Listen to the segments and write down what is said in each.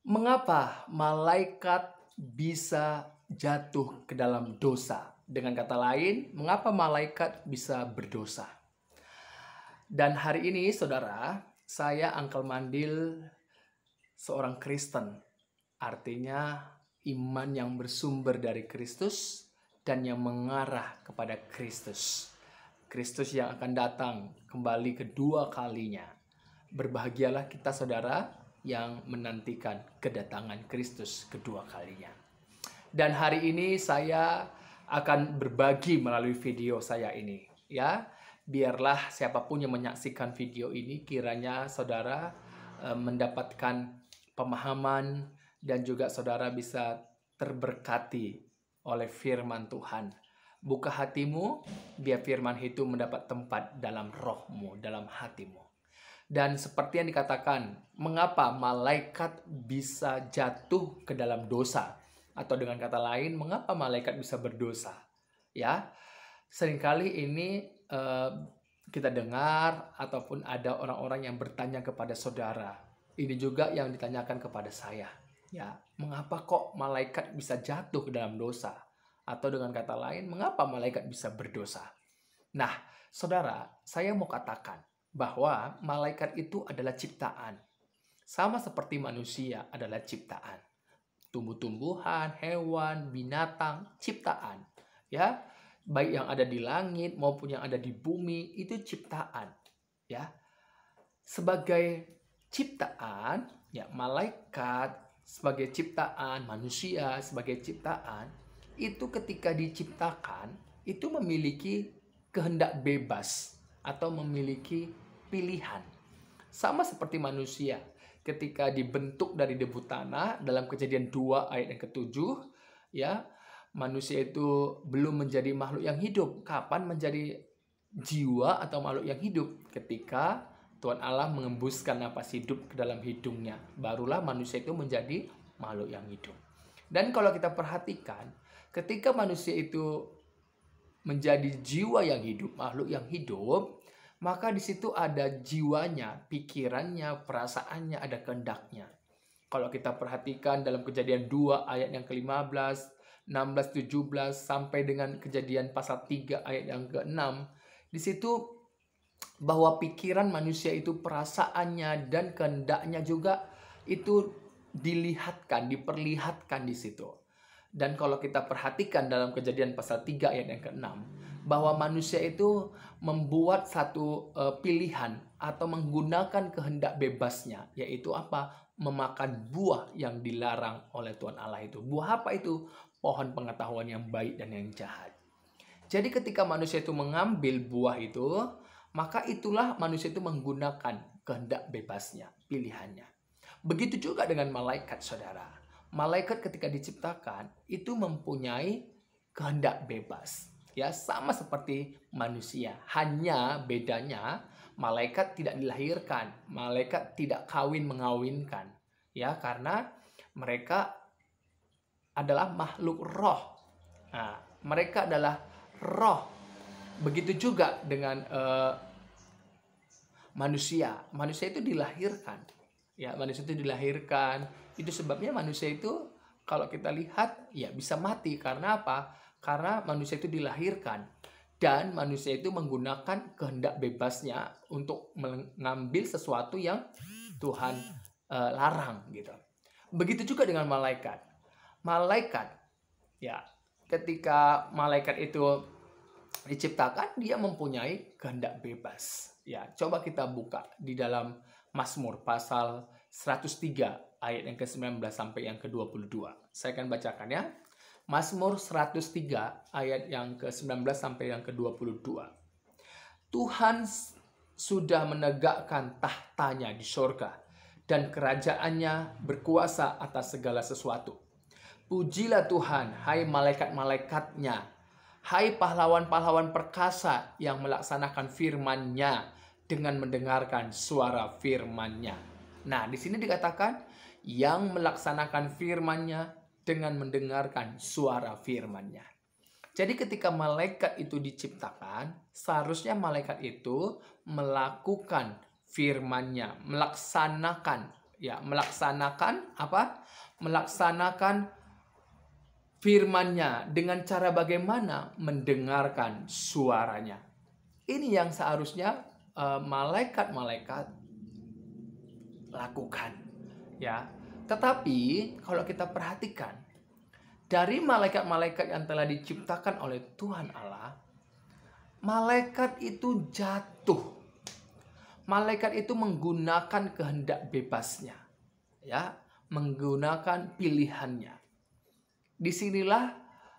Mengapa malaikat bisa jatuh ke dalam dosa? Dengan kata lain, mengapa malaikat bisa berdosa? Dan hari ini, saudara, saya Uncle Mandil, seorang Kristen. Artinya, iman yang bersumber dari Kristus dan yang mengarah kepada Kristus. Kristus yang akan datang kembali kedua kalinya. Berbahagialah kita, saudara, yang menantikan kedatangan Kristus kedua kalinya. Dan hari ini saya akan berbagi melalui video saya ini, ya. Biarlah siapapun yang menyaksikan video ini kiranya saudara mendapatkan pemahaman dan juga saudara bisa terberkati oleh firman Tuhan. Buka hatimu, biar firman itu mendapat tempat dalam rohmu, dalam hatimu. Dan seperti yang dikatakan, mengapa malaikat bisa jatuh ke dalam dosa? Atau dengan kata lain, mengapa malaikat bisa berdosa? Ya, seringkali ini kita dengar ataupun ada orang-orang yang bertanya kepada saudara. Ini juga yang ditanyakan kepada saya. Ya, mengapa kok malaikat bisa jatuh ke dalam dosa? Atau dengan kata lain, mengapa malaikat bisa berdosa? Nah, saudara, saya mau katakan bahwa malaikat itu adalah ciptaan. Sama seperti manusia adalah ciptaan. Tumbuh-tumbuhan, hewan, binatang, ciptaan. Ya, baik yang ada di langit maupun yang ada di bumi itu ciptaan. Ya. Sebagai ciptaan, ya malaikat sebagai ciptaan, manusia sebagai ciptaan, itu ketika diciptakan itu memiliki kehendak bebas atau memiliki pilihan. Sama seperti manusia ketika dibentuk dari debu tanah dalam Kejadian 2 ayat yang ke-7, ya, manusia itu belum menjadi makhluk yang hidup. Kapan menjadi jiwa atau makhluk yang hidup? Ketika Tuhan Allah mengembuskan napas hidup ke dalam hidungnya. Barulah manusia itu menjadi makhluk yang hidup. Dan kalau kita perhatikan, ketika manusia itu menjadi jiwa yang hidup, makhluk yang hidup, maka di situ ada jiwanya, pikirannya, perasaannya, ada kehendaknya. Kalau kita perhatikan dalam Kejadian 2 ayat yang ke-15, 16, 17 sampai dengan Kejadian pasal 3 ayat yang ke-6, di situ bahwa pikiran manusia itu, perasaannya dan kehendaknya juga itu dilihatkan, diperlihatkan di situ. Dan kalau kita perhatikan dalam Kejadian pasal 3 ayat yang ke-6, bahwa manusia itu membuat satu pilihan atau menggunakan kehendak bebasnya, yaitu apa? Memakan buah yang dilarang oleh Tuhan Allah itu. Buah apa itu? Pohon pengetahuan yang baik dan yang jahat. Jadi ketika manusia itu mengambil buah itu, maka itulah manusia itu menggunakan kehendak bebasnya, pilihannya. Begitu juga dengan malaikat, saudara. Malaikat ketika diciptakan itu mempunyai kehendak bebas. Ya, sama seperti manusia. Hanya bedanya malaikat tidak dilahirkan, malaikat tidak kawin mengawinkan. Ya, karena mereka adalah makhluk roh. Nah, mereka adalah roh. Begitu juga dengan manusia. Manusia itu dilahirkan. Ya, manusia itu dilahirkan. Itu sebabnya manusia itu kalau kita lihat ya bisa mati. Karena apa? Karena manusia itu dilahirkan dan manusia itu menggunakan kehendak bebasnya untuk mengambil sesuatu yang Tuhan larang gitu. Begitu juga dengan malaikat. Malaikat ya, ketika malaikat itu diciptakan dia mempunyai kehendak bebas. Ya, coba kita buka di dalam Mazmur pasal 103 ayat yang ke-19 sampai yang ke-22. Saya akan bacakan ya. Mazmur 103 ayat yang ke-19 sampai yang ke-22. Tuhan sudah menegakkan tahtanya di sorga dan kerajaannya berkuasa atas segala sesuatu. Pujilah Tuhan, hai malaikat-malaikatnya, hai pahlawan-pahlawan perkasa yang melaksanakan firman-Nya dengan mendengarkan suara firman-Nya. Nah, di sini dikatakan yang melaksanakan firman-Nya dengan mendengarkan suara firman-Nya. Jadi ketika malaikat itu diciptakan, seharusnya malaikat itu melakukan firman-Nya, melaksanakan Ya, melaksanakan apa? Melaksanakan firman-Nya dengan cara bagaimana? Mendengarkan suaranya. Ini yang seharusnya malaikat-malaikat lakukan, ya. Tetapi kalau kita perhatikan dari malaikat-malaikat yang telah diciptakan oleh Tuhan Allah, malaikat itu jatuh. Malaikat itu menggunakan kehendak bebasnya, ya, menggunakan pilihannya. Disinilah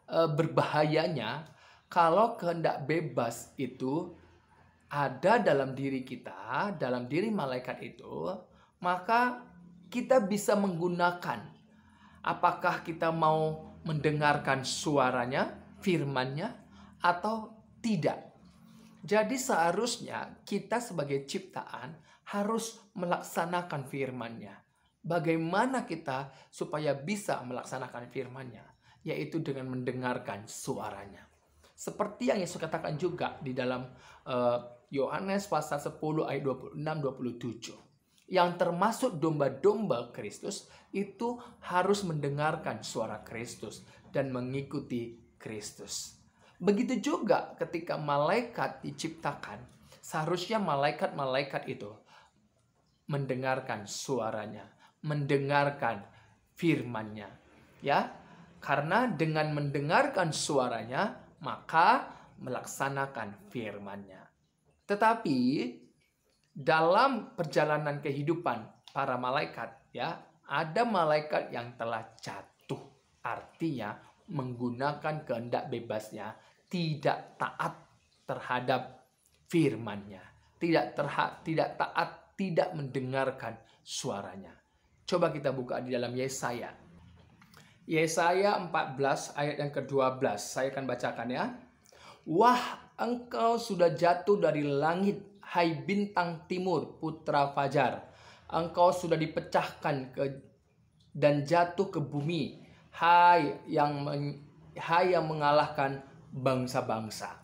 berbahayanya kalau kehendak bebas itu ada dalam diri kita, dalam diri malaikat itu, maka kita bisa menggunakan. Apakah kita mau mendengarkan suaranya, firman-Nya, atau tidak. Jadi seharusnya kita sebagai ciptaan harus melaksanakan firman-Nya. Bagaimana kita supaya bisa melaksanakan firman-Nya? Yaitu dengan mendengarkan suaranya. Seperti yang Yesus katakan juga di dalam Yohanes pasal 10 ayat 26-27. Yang termasuk domba-domba Kristus itu harus mendengarkan suara Kristus dan mengikuti Kristus. Begitu juga ketika malaikat diciptakan, seharusnya malaikat-malaikat itu mendengarkan suaranya, mendengarkan firman-Nya, ya. Karena dengan mendengarkan suaranya, maka melaksanakan firman-Nya. Tetapi dalam perjalanan kehidupan para malaikat, ya, ada malaikat yang telah jatuh. Artinya menggunakan kehendak bebasnya, tidak taat terhadap firman-Nya, tidak taat, tidak mendengarkan suaranya. Coba kita buka di dalam Yesaya. Yesaya 14 ayat yang ke-12. Saya akan bacakan, ya. Wah, engkau sudah jatuh dari langit, hai bintang timur, putra fajar. Engkau sudah dipecahkan dan jatuh ke bumi, hai yang mengalahkan bangsa-bangsa.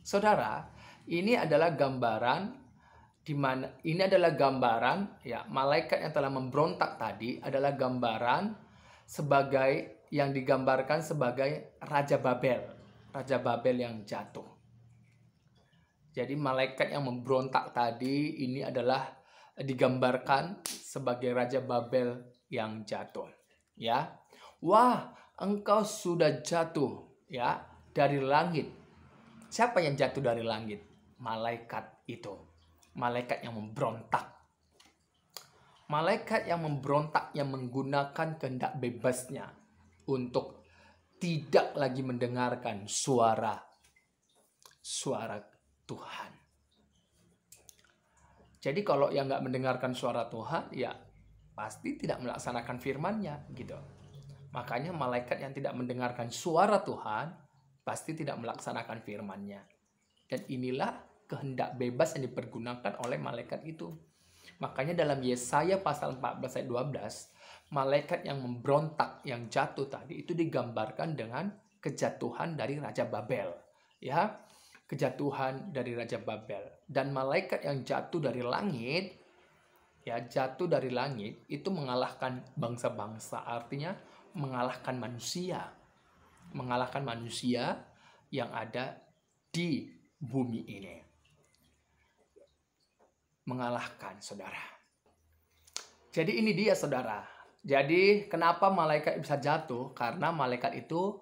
Saudara, ini adalah gambaran ya, malaikat yang telah memberontak tadi adalah gambaran sebagai yang digambarkan sebagai Raja Babel yang jatuh. Jadi malaikat yang memberontak tadi ini adalah digambarkan sebagai Raja Babel yang jatuh, ya. Wah, engkau sudah jatuh, ya, dari langit. Siapa yang jatuh dari langit? Malaikat itu. Malaikat yang memberontak. Malaikat yang memberontak, yang menggunakan kehendak bebasnya untuk tidak lagi mendengarkan suara Tuhan. Jadi kalau yang nggak mendengarkan suara Tuhan, ya pasti tidak melaksanakan firman-Nya, gitu. Makanya malaikat yang tidak mendengarkan suara Tuhan pasti tidak melaksanakan firman-Nya. Dan inilah kehendak bebas yang dipergunakan oleh malaikat itu. Makanya dalam Yesaya pasal 14 ayat 12, malaikat yang memberontak, yang jatuh tadi itu digambarkan dengan kejatuhan dari Raja Babel, ya. Kejatuhan dari Raja Babel. Dan malaikat yang jatuh dari langit, ya, jatuh dari langit itu mengalahkan bangsa-bangsa, artinya mengalahkan manusia. Mengalahkan manusia yang ada di bumi ini. Mengalahkan, saudara. Jadi ini dia, saudara. Jadi kenapa malaikat bisa jatuh? Karena malaikat itu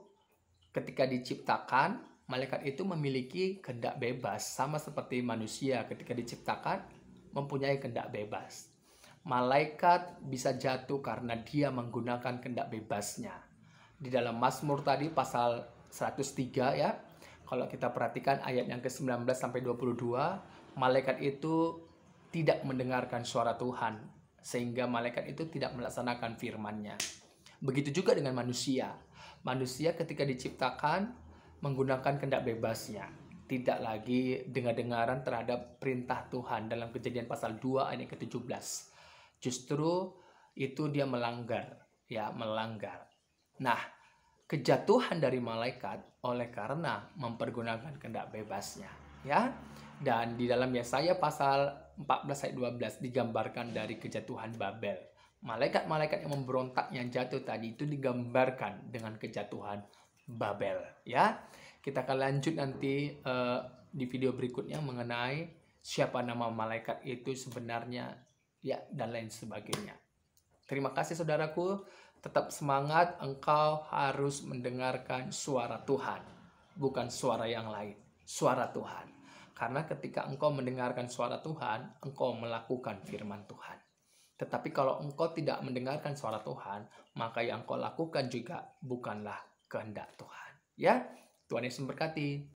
ketika diciptakan, malaikat itu memiliki kehendak bebas. Sama seperti manusia ketika diciptakan mempunyai kehendak bebas. Malaikat bisa jatuh karena dia menggunakan kehendak bebasnya. Di dalam Mazmur tadi pasal 103, ya. Kalau kita perhatikan ayat yang ke-19 sampai 22, malaikat itu tidak mendengarkan suara Tuhan, sehingga malaikat itu tidak melaksanakan firman-Nya. Begitu juga dengan manusia. Manusia ketika diciptakan menggunakan kehendak bebasnya, tidak lagi dengar-dengaran terhadap perintah Tuhan. Dalam Kejadian pasal 2 ayat ke-17, justru itu dia melanggar, ya, melanggar. Nah, kejatuhan dari malaikat oleh karena mempergunakan kehendak bebasnya, ya. Dan di dalam Yesaya pasal 14 ayat 12 digambarkan dari kejatuhan Babel. malaikat-malaikat yang memberontak yang jatuh tadi itu digambarkan dengan kejatuhan Babel, ya. Kita akan lanjut nanti di video berikutnya mengenai siapa nama malaikat itu sebenarnya, ya, dan lain sebagainya. Terima kasih saudaraku, tetap semangat, engkau harus mendengarkan suara Tuhan, bukan suara yang lain, suara Tuhan. Karena ketika engkau mendengarkan suara Tuhan, engkau melakukan firman Tuhan. Tetapi kalau engkau tidak mendengarkan suara Tuhan, maka yang engkau lakukan juga bukanlah kehendak Tuhan. Ya, Tuhan Yesus memberkati.